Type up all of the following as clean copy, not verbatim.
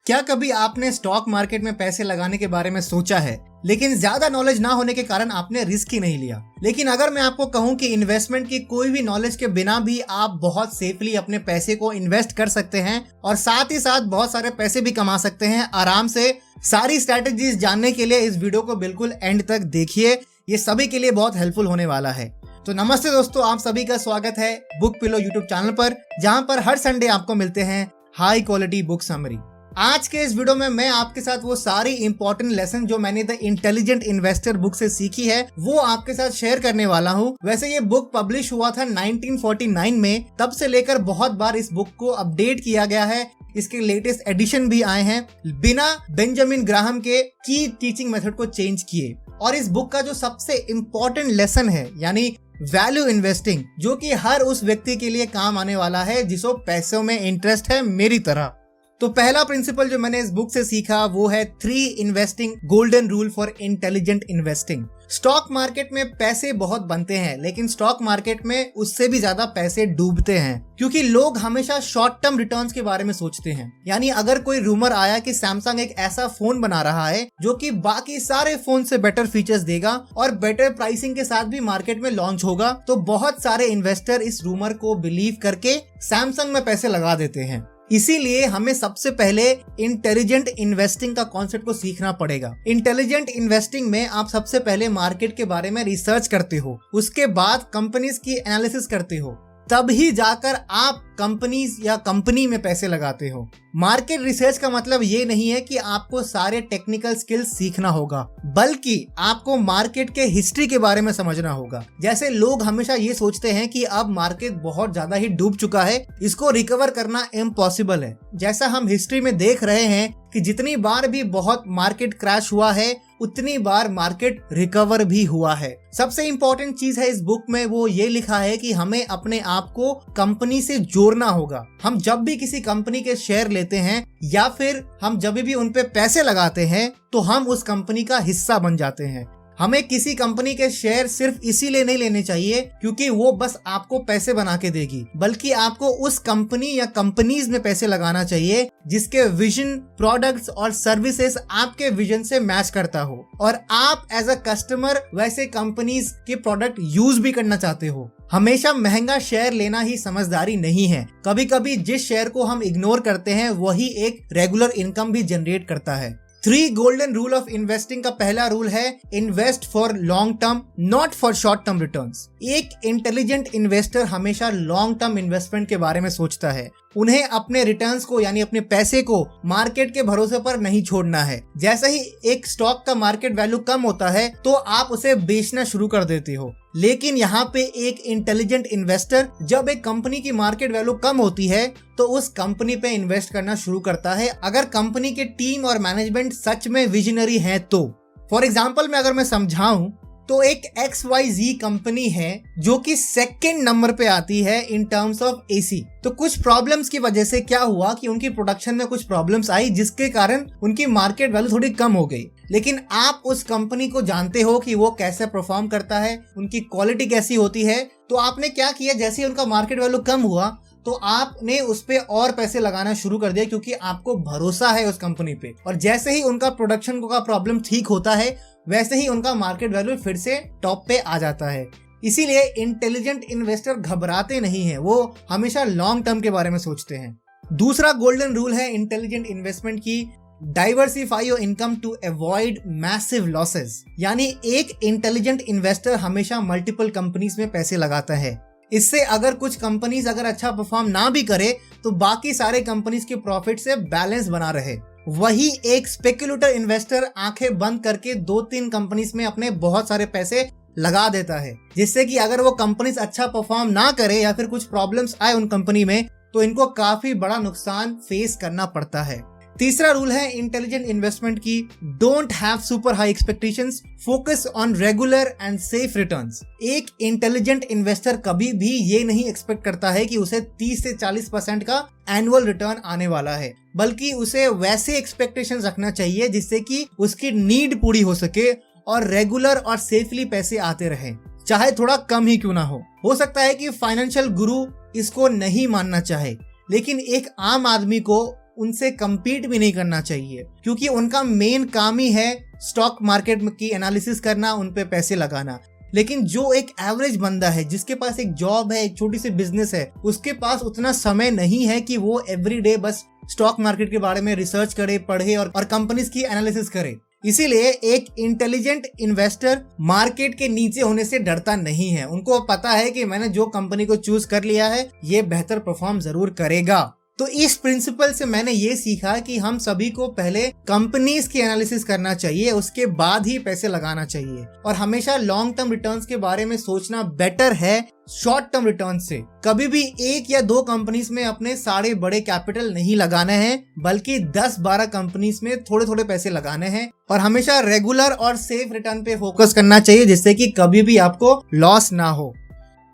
क्या कभी आपने स्टॉक मार्केट में पैसे लगाने के बारे में सोचा है, लेकिन ज्यादा नॉलेज ना होने के कारण आपने रिस्क ही नहीं लिया? लेकिन अगर मैं आपको कहूं कि इन्वेस्टमेंट की कोई भी नॉलेज के बिना भी आप बहुत सेफली अपने पैसे को इन्वेस्ट कर सकते हैं और साथ ही साथ बहुत सारे पैसे भी कमा सकते हैं आराम से। सारी स्ट्रैटेजीज जानने के लिए इस वीडियो को बिल्कुल एंड तक देखिए, ये सभी के लिए बहुत हेल्पफुल होने वाला है। तो नमस्ते दोस्तों, आप सभी का स्वागत है बुक पिलो यूट्यूब चैनल पर, जहां पर हर संडे आपको मिलते हैं हाई क्वालिटी बुक समरी। आज के इस वीडियो में मैं आपके साथ वो सारी इंपॉर्टेंट लेसन जो मैंने द इंटेलिजेंट इन्वेस्टर बुक से सीखी है वो आपके साथ शेयर करने वाला हूँ। वैसे ये बुक पब्लिश हुआ था 1949 में, तब से लेकर बहुत बार इस बुक को अपडेट किया गया है। इसके लेटेस्ट एडिशन भी आए हैं बिना बेंजामिन ग्राहम के की टीचिंग मेथड को चेंज किए। और इस बुक का जो सबसे इम्पोर्टेंट लेसन है यानी वैल्यू इन्वेस्टिंग, जो कि हर उस व्यक्ति के लिए काम आने वाला है जिसको पैसों में इंटरेस्ट है मेरी तरह। तो पहला प्रिंसिपल जो मैंने इस बुक से सीखा वो है 3 investing golden rule for intelligent investing. Stock market में पैसे बहुत बनते हैं, लेकिन स्टॉक मार्केट में उससे भी ज्यादा पैसे डूबते हैं, क्योंकि लोग हमेशा शॉर्ट टर्म रिटर्न्स के बारे में सोचते हैं। यानी अगर कोई रूमर आया कि सैमसंग एक ऐसा फोन बना रहा है जो कि बाकी सारे फोन से बेटर फीचर्स देगा और बेटर प्राइसिंग के साथ भी मार्केट में लॉन्च होगा, तो बहुत सारे इन्वेस्टर इस रूमर को बिलीव करके सैमसंग में पैसे लगा देते हैं। इसीलिए हमें सबसे पहले इंटेलिजेंट इन्वेस्टिंग का कॉन्सेप्ट को सीखना पड़ेगा। इंटेलिजेंट इन्वेस्टिंग में आप सबसे पहले मार्केट के बारे में रिसर्च करते हो, उसके बाद कंपनीज की एनालिसिस करते हो, तब ही जाकर आप कंपनीज या कंपनी में पैसे लगाते हो। मार्केट रिसर्च का मतलब ये नहीं है कि आपको सारे टेक्निकल स्किल्स सीखना होगा, बल्कि आपको मार्केट के हिस्ट्री के बारे में समझना होगा। जैसे लोग हमेशा ये सोचते हैं कि अब मार्केट बहुत ज्यादा ही डूब चुका है, इसको रिकवर करना इम्पॉसिबल है। जैसा हम हिस्ट्री में देख रहे हैं कि जितनी बार भी बहुत मार्केट क्रैश हुआ है उतनी बार मार्केट रिकवर भी हुआ है। सबसे इंपॉर्टेंट चीज है इस बुक में वो ये लिखा है कि हमें अपने आप को कंपनी से जोड़ना होगा। हम जब भी किसी कंपनी के शेयर लेते हैं या फिर हम जब भी उन पे पैसे लगाते हैं तो हम उस कंपनी का हिस्सा बन जाते हैं। हमें किसी कंपनी के शेयर सिर्फ इसीलिए नहीं लेने चाहिए क्योंकि वो बस आपको पैसे बना के देगी, बल्कि आपको उस कंपनी या कंपनीज में पैसे लगाना चाहिए जिसके विजन, प्रोडक्ट्स और सर्विसेज आपके विजन से मैच करता हो और आप एज अ कस्टमर वैसे कंपनीज के प्रोडक्ट यूज भी करना चाहते हो। हमेशा महंगा शेयर लेना ही समझदारी नहीं है। कभी कभी जिस शेयर को हम इग्नोर करते हैं वही एक रेगुलर इनकम भी जनरेट करता है। 3 गोल्डन रूल ऑफ इन्वेस्टिंग का पहला रूल है invest for long term, not for short term returns. एक इंटेलिजेंट इन्वेस्टर हमेशा लॉन्ग टर्म इन्वेस्टमेंट के बारे में सोचता है। उन्हें अपने रिटर्न्स को यानी अपने पैसे को मार्केट के भरोसे पर नहीं छोड़ना है। जैसे ही एक स्टॉक का मार्केट वैल्यू कम होता है तो आप उसे बेचना शुरू कर देते हो, लेकिन यहाँ पे एक इंटेलिजेंट इन्वेस्टर जब एक कंपनी की मार्केट वैल्यू कम होती है तो उस कंपनी पे इन्वेस्ट करना शुरू करता है, अगर कंपनी के टीम और मैनेजमेंट सच में विजनरी है तो। फॉर एग्जाम्पल में अगर मैं समझाऊं तो एक XYZ कंपनी है जो कि सेकंड नंबर पे आती है इन टर्म्स ऑफ AC। तो कुछ प्रॉब्लम्स की वजह से क्या हुआ कि उनकी प्रोडक्शन में कुछ प्रॉब्लम्स आई जिसके कारण उनकी मार्केट वैल्यू थोड़ी कम हो गई। लेकिन आप उस कंपनी को जानते हो कि वो कैसे परफॉर्म करता है, उनकी क्वालिटी कैसी होती है, तो आपने क्या किया, जैसे ही उनका मार्केट वैल्यू कम हुआ तो आपने उस पे और पैसे लगाना शुरू कर दिया क्योंकि आपको भरोसा है उस कंपनी पे। और जैसे ही उनका प्रोडक्शन का प्रॉब्लम ठीक होता है वैसे ही उनका मार्केट वैल्यू फिर से टॉप पे आ जाता है। इसीलिए इंटेलिजेंट इन्वेस्टर घबराते नहीं है, वो हमेशा लॉन्ग टर्म के बारे में सोचते हैं। दूसरा गोल्डन रूल है इंटेलिजेंट इन्वेस्टमेंट की diversify your income to avoid massive losses. यानी एक इंटेलिजेंट इन्वेस्टर हमेशा मल्टीपल कंपनीज में पैसे लगाता है। इससे अगर कुछ कंपनीज अगर अच्छा परफॉर्म ना भी करे तो बाकी सारे कंपनीज के प्रॉफिट से बैलेंस बना रहे। वही एक स्पेक्युलेटर इन्वेस्टर आंखें बंद करके 2-3 कंपनीज में अपने बहुत सारे पैसे लगा देता है, जिससे कि अगर वो कंपनीज अच्छा परफॉर्म ना करे या फिर कुछ प्रॉब्लम्स आए उन कंपनी में तो इनको काफी बड़ा नुकसान फेस करना पड़ता है। तीसरा रूल है इंटेलिजेंट इन्वेस्टमेंट की don't have super high expectations, focus on regular and safe returns. एक इंटेलिजेंट इन्वेस्टर कभी भी ये नहीं एक्सपेक्ट करता है कि उसे 30 से 40% का एनुअल रिटर्न आने वाला है, बल्कि उसे वैसे एक्सपेक्टेशंस रखना चाहिए जिससे कि उसकी नीड पूरी हो सके और रेगुलर और सेफली पैसे आते रहे, चाहे थोड़ा कम ही क्यों ना हो सकता है कि फाइनेंशियल गुरु इसको नहीं मानना चाहे, लेकिन एक आम आदमी को उनसे compete भी नहीं करना चाहिए, क्योंकि उनका मेन काम ही है स्टॉक मार्केट की एनालिसिस करना, उन पे पैसे लगाना। लेकिन जो एक एवरेज बंदा है जिसके पास एक जॉब है, एक छोटी सी बिजनेस है, उसके पास उतना समय नहीं है कि वो एवरीडे बस स्टॉक मार्केट के बारे में रिसर्च करे, पढ़े और कंपनीज की एनालिसिस करे। इसीलिए एक इंटेलिजेंट इन्वेस्टर मार्केट के नीचे होने से डरता नहीं है। उनको पता है कि मैंने जो कंपनी को चूज कर लिया है ये बेहतर परफॉर्म जरूर करेगा। तो इस प्रिंसिपल से मैंने ये सीखा कि हम सभी को पहले कंपनीज की एनालिसिस करना चाहिए, उसके बाद ही पैसे लगाना चाहिए। और हमेशा लॉन्ग टर्म रिटर्न्स के बारे में सोचना बेटर है शॉर्ट टर्म रिटर्न से। कभी भी एक या दो कंपनीज में अपने सारे बड़े कैपिटल नहीं लगाने हैं, बल्कि 10-12 कंपनीज में थोड़े थोड़े पैसे लगाने हैं और हमेशा रेगुलर और सेफ रिटर्न पे फोकस करना चाहिए, जिससे कि कभी भी आपको लॉस ना हो।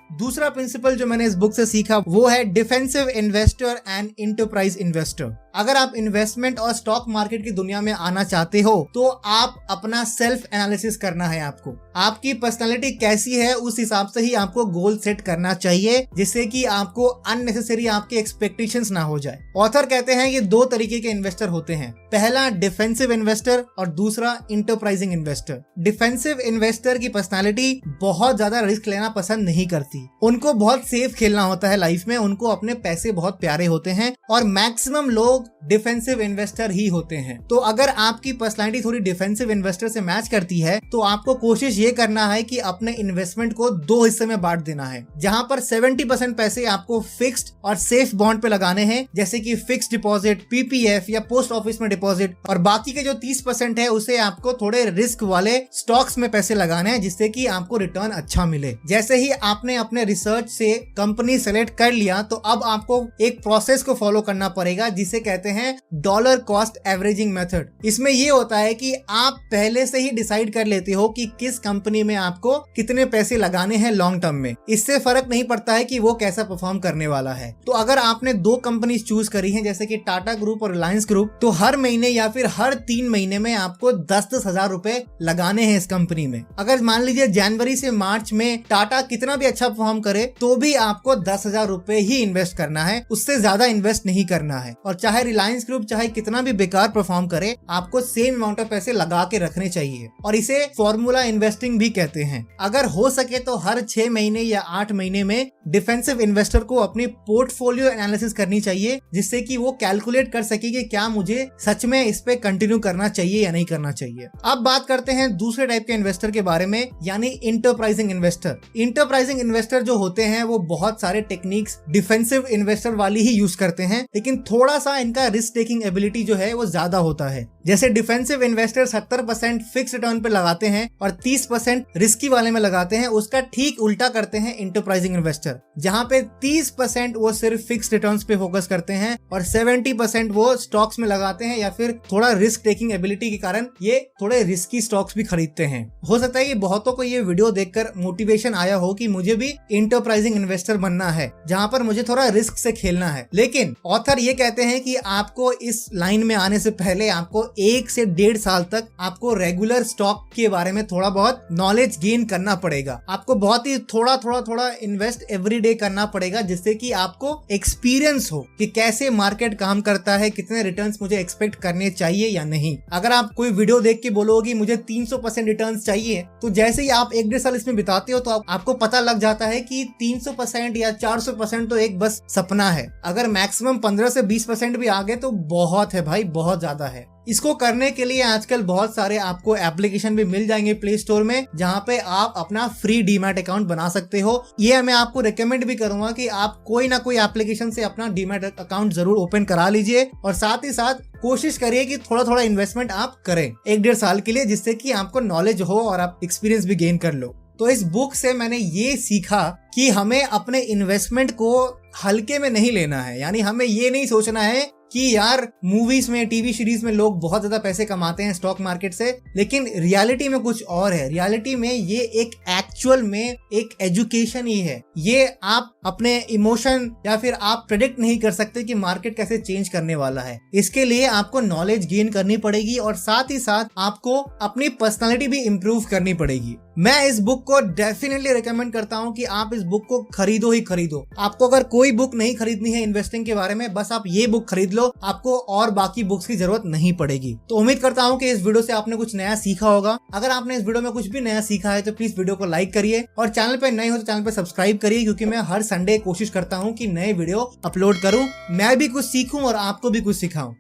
दूसरा प्रिंसिपल जो मैंने इस बुक से सीखा वो है defensive investor and enterprise investor. अगर आप इन्वेस्टमेंट और स्टॉक मार्केट की दुनिया में आना चाहते हो तो आप अपना सेल्फ एनालिसिस करना है। आपकी पर्सनालिटी कैसी है उस हिसाब से ही आपको गोल सेट करना चाहिए, जिससे कि आपको अननेसेसरी आपके एक्सपेक्टेशंस ना हो जाए। ऑथर कहते हैं ये दो तरीके के इन्वेस्टर होते हैं, पहला डिफेंसिव इन्वेस्टर और दूसरा इंटरप्राइजिंग इन्वेस्टर। डिफेंसिव इन्वेस्टर की पर्सनालिटी बहुत ज्यादा रिस्क लेना पसंद नहीं करती, उनको बहुत सेफ खेलना होता है लाइफ में, उनको अपने पैसे बहुत प्यारे होते हैं और मैक्सिमम लोग डिफेंसिव इन्वेस्टर ही होते हैं। तो अगर आपकी पर्सनालिटी थोड़ी डिफेंसिव इन्वेस्टर से मैच करती है तो आपको कोशिश ये करना है कि अपने इन्वेस्टमेंट को दो हिस्से में बांट देना है, जहां पर 70% पैसे आपको फिक्स्ड और सेफ बॉन्ड पे लगाने हैं, जैसे कि फिक्स्ड डिपॉजिट, पीपीएफ या पोस्ट ऑफिस में डिपॉजिट, और बाकी के जो 30% है उसे आपको थोड़े रिस्क वाले स्टॉक्स में पैसे लगाने हैं, जिससे कि आपको रिटर्न अच्छा मिले। जैसे ही आपने अपने रिसर्च से कंपनी सेलेक्ट कर लिया तो अब आपको एक प्रोसेस को फॉलो करना पड़ेगा जिसे कहते हैं डॉलर कॉस्ट एवरेजिंग मेथड। इसमें ये होता है कि आप पहले से ही डिसाइड कर लेते हो कि किस कंपनी में आपको कितने पैसे लगाने हैं लॉन्ग टर्म में। इससे फर्क नहीं पड़ता है कि वो कैसा परफॉर्म करने वाला है। तो अगर आपने दो कंपनी चूज करी है जैसे कि टाटा ग्रुप और रिलायंस ग्रुप, तो हर महीने या फिर हर 3 महीने में आपको 10-10 हजार रुपए लगाने हैं इस कंपनी में। अगर मान लीजिए जनवरी से मार्च में टाटा कितना भी अच्छा परफॉर्म करे तो भी आपको 10,000 रुपए ही इन्वेस्ट करना है, उससे ज्यादा इन्वेस्ट नहीं करना है। और चाहे रिलायंस ग्रुप चाहे कितना भी बेकार परफॉर्म करे, आपको सेम अमाउंट ऑफ पैसे लगा के रखने चाहिए। और इसे फॉर्मूला इन्वेस्टिंग भी कहते हैं। अगर हो सके तो हर 6 महीने या 8 महीने में डिफेंसिव इन्वेस्टर को अपनी पोर्टफोलियो एनालिसिस करनी चाहिए, जिससे कि वो कैलकुलेट कर सके कि क्या मुझे सच में इस पे कंटिन्यू करना चाहिए या नहीं करना चाहिए। अब बात करते हैं दूसरे टाइप के इन्वेस्टर के बारे में, यानी इंटरप्राइजिंग इन्वेस्टर। इंटरप्राइजिंग इन्वेस्टर जो होते हैं वो बहुत सारे टेक्निक्स डिफेंसिव इन्वेस्टर वाली ही यूज करते हैं, लेकिन थोड़ा सा इनका रिस्क टेकिंग एबिलिटी जो है वो ज्यादा होता है। जैसे डिफेंसिव इन्वेस्टर 70% फिक्स रिटर्न पे लगाते हैं और 30% रिस्की वाले में लगाते हैं, उसका ठीक उल्टा करते हैं इंटरप्राइजिंग इन्वेस्टर, जहां पे 30% वो सिर्फ फिक्स रिटर्न्स पे फोकस करते हैं और 70% वो स्टॉक्स में लगाते हैं, या फिर थोड़ा रिस्क टेकिंग एबिलिटी के कारण ये थोड़े रिस्की स्टॉक्स भी खरीदते हैं। हो सकता है कि बहुतों को ये वीडियो देखकर मोटिवेशन आया हो कि मुझे भी इंटरप्राइजिंग इन्वेस्टर बनना है, जहां पर मुझे थोड़ा रिस्क से खेलना है। लेकिन ऑथर ये कहते हैं कि आपको इस लाइन में आने से पहले आपको 1 से 1.5 साल तक आपको रेगुलर स्टॉक के बारे में थोड़ा बहुत नॉलेज गेन करना पड़ेगा। आपको बहुत ही थोड़ा इन्वेस्ट एवरीडे करना पड़ेगा, जिससे कि आपको एक्सपीरियंस हो कि कैसे मार्केट काम करता है, कितने रिटर्न्स मुझे एक्सपेक्ट करने चाहिए या नहीं। अगर आप कोई वीडियो देख के बोलोगे मुझे 300% रिटर्न्स चाहिए, तो जैसे ही आप 1-1.5 साल इसमें बिताते हो तो आपको पता लग जाता है कि 300% या 400% तो एक बस सपना है। अगर मैक्सिमम 15 से 20% भी आ गए तो बहुत है भाई, बहुत ज्यादा है। इसको करने के लिए आजकल बहुत सारे आपको एप्लीकेशन भी मिल जाएंगे प्ले स्टोर में, जहां पे आप अपना फ्री डीमैट अकाउंट बना सकते हो। ये मैं आपको रिकमेंड भी करूंगा कि आप कोई ना कोई एप्लीकेशन से अपना डीमैट अकाउंट जरूर ओपन करा लीजिए, और साथ ही साथ कोशिश करिए कि थोड़ा इन्वेस्टमेंट आप करें 1-1.5 साल के लिए, जिससे कि आपको नॉलेज हो और आप एक्सपीरियंस भी गेन कर लो। तो इस बुक से मैंने ये सीखा कि हमें अपने इन्वेस्टमेंट को हल्के में नहीं लेना है। यानी हमें ये नहीं सोचना है कि यार मूवीज में, टीवी सीरीज में लोग बहुत ज्यादा पैसे कमाते हैं स्टॉक मार्केट से, लेकिन रियलिटी में कुछ और है। रियलिटी में ये एक एक्चुअल में एक एजुकेशन ही है। ये आप अपने इमोशन या फिर आप प्रेडिक्ट नहीं कर सकते कि मार्केट कैसे चेंज करने वाला है। इसके लिए आपको नॉलेज गेन करनी पड़ेगी और साथ ही साथ आपको अपनी पर्सनालिटी भी इम्प्रूव करनी पड़ेगी। मैं इस बुक को डेफिनेटली रिकमेंड करता हूं कि आप इस बुक को खरीदो ही खरीदो। आपको अगर कोई बुक नहीं खरीदनी है इन्वेस्टिंग के बारे में, बस आप ये बुक खरीद लो, आपको और बाकी बुक्स की जरूरत नहीं पड़ेगी। तो उम्मीद करता हूं कि इस वीडियो से आपने कुछ नया सीखा होगा। अगर आपने इस वीडियो में कुछ भी नया सीखा है तो प्लीज वीडियो को लाइक करिए और चैनल पे नए हो तो चैनल पे सब्सक्राइब करिए, क्योंकि मैं हर संडे कोशिश करता हूं कि नए वीडियो अपलोड करूं, मैं भी कुछ सीखूं और आपको भी कुछ सिखाऊं।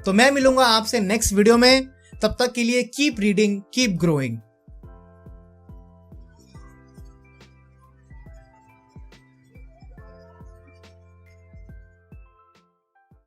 तो मैं मिलूंगा आपसे नेक्स्ट वीडियो में, तब तक के लिए कीप रीडिंग, कीप ग्रोइंग।